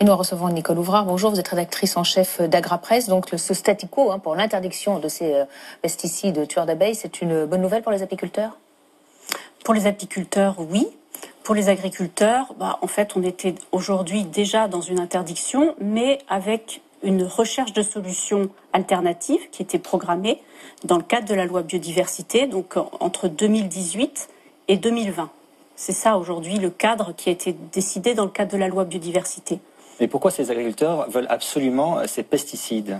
Et nous recevons Nicole Ouvrard. Bonjour, vous êtes rédactrice en chef d'Agrapresse. Donc ce statu quo pour l'interdiction de ces pesticides tueurs d'abeilles, c'est une bonne nouvelle pour les apiculteurs? Pour les apiculteurs, oui. Pour les agriculteurs, en fait, on était aujourd'hui déjà dans une interdiction, mais avec une recherche de solutions alternatives qui était programmée dans le cadre de la loi biodiversité, donc entre 2018 et 2020. C'est ça aujourd'hui le cadre qui a été décidé dans le cadre de la loi biodiversité. Mais pourquoi ces agriculteurs veulent absolument ces pesticides?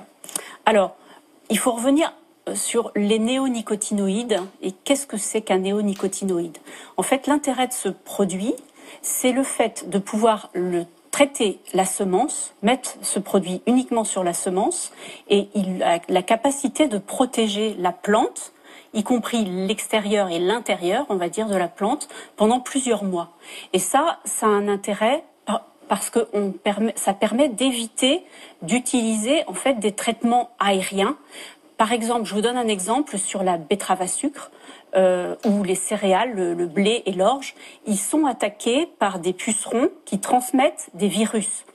Alors, il faut revenir sur les néonicotinoïdes et qu'est-ce que c'est qu'un néonicotinoïde. En fait, l'intérêt de ce produit, c'est le fait de pouvoir le traiter la semence, mettre ce produit uniquement sur la semence, et il a la capacité de protéger la plante, y compris l'extérieur et l'intérieur, on va dire, de la plante, pendant plusieurs mois. Et ça a un intérêt parce que ça permet d'éviter d'utiliser en fait des traitements aériens. Par exemple, je vous donne un exemple sur la betterave à sucre, où les céréales, le blé et l'orge, ils sont attaqués par des pucerons qui transmettent des virus.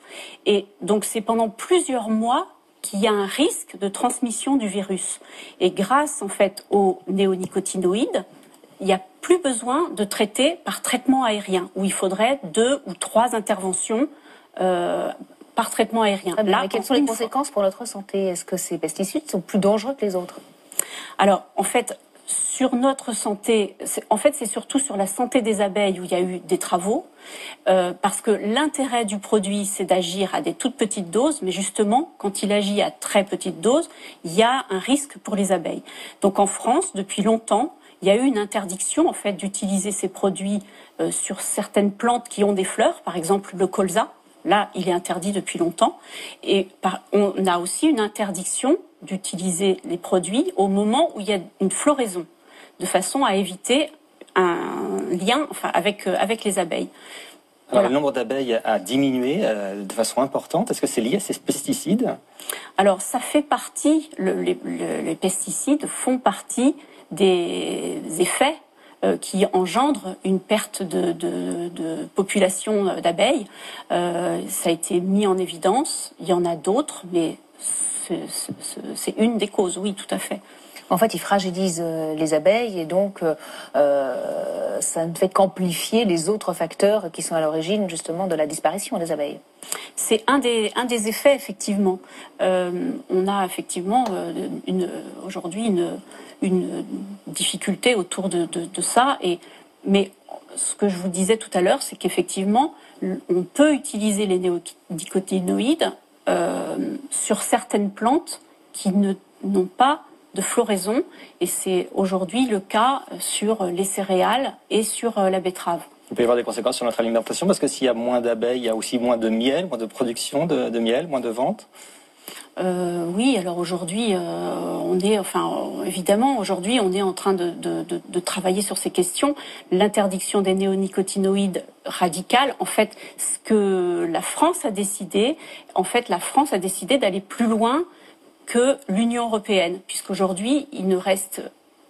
Et donc c'est pendant plusieurs mois qu'il y a un risque de transmission du virus. Et grâce en fait aux néonicotinoïdes, il n'y a plus besoin de traiter par traitement aérien, où il faudrait 2 ou 3 interventions par traitement aérien. Là, mais quelles sont les conséquences pour notre santé? Est-ce que ces pesticides sont plus dangereux que les autres? Alors, en fait, sur notre santé, c'est surtout sur la santé des abeilles où il y a eu des travaux, parce que l'intérêt du produit, c'est d'agir à des toutes petites doses, mais justement, quand il agit à très petite dose, il y a un risque pour les abeilles. Donc en France, depuis longtemps, il y a eu une interdiction en fait d'utiliser ces produits sur certaines plantes qui ont des fleurs, par exemple le colza. Là, il est interdit depuis longtemps. Et on a aussi une interdiction d'utiliser les produits au moment où il y a une floraison, de façon à éviter un lien avec les abeilles. Alors, voilà. Le nombre d'abeilles a diminué de façon importante. Est-ce que c'est lié à ces pesticides? Alors, ça fait partie, les pesticides font partie des effets qui engendrent une perte de population d'abeilles. Ça a été mis en évidence. Il y en a d'autres, mais c'est une des causes, oui, tout à fait. En fait, ils fragilisent les abeilles et donc ça ne fait qu'amplifier les autres facteurs qui sont à l'origine justement de la disparition des abeilles. C'est un des effets, effectivement. On a effectivement aujourd'hui une difficulté autour de ça. Mais ce que je vous disais tout à l'heure, c'est qu'effectivement, on peut utiliser les néonicotinoïdes sur certaines plantes qui n'ont pas de floraison, et c'est aujourd'hui le cas sur les céréales et sur la betterave. Il peut y avoir des conséquences sur notre alimentation, parce que s'il y a moins d'abeilles, il y a aussi moins de miel, moins de production de miel, moins de vente. Oui, alors aujourd'hui, évidemment, aujourd'hui, on est en train de travailler sur ces questions. L'interdiction des néonicotinoïdes radicale, en fait, ce que la France a décidé, d'aller plus loin que l'Union européenne, puisqu'aujourd'hui, il ne reste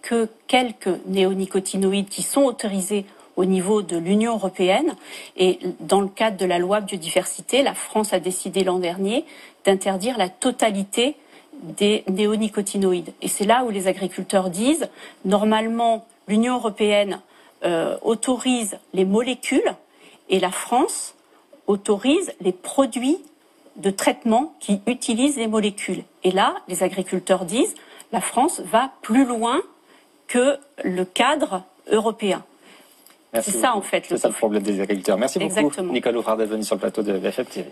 que quelques néonicotinoïdes qui sont autorisés au niveau de l'Union européenne. Et dans le cadre de la loi biodiversité, la France a décidé l'an dernier d'interdire la totalité des néonicotinoïdes. Et c'est là où les agriculteurs disent, normalement, l'Union européenne autorise les molécules et la France autorise les produits de traitement qui utilisent les molécules. Et là, les agriculteurs disent, la France va plus loin que le cadre européen. C'est ça, en fait. C'est ça le problème des agriculteurs. Merci beaucoup, Exactement. Nicole Ouvrard, d'être venue sur le plateau de BFM TV.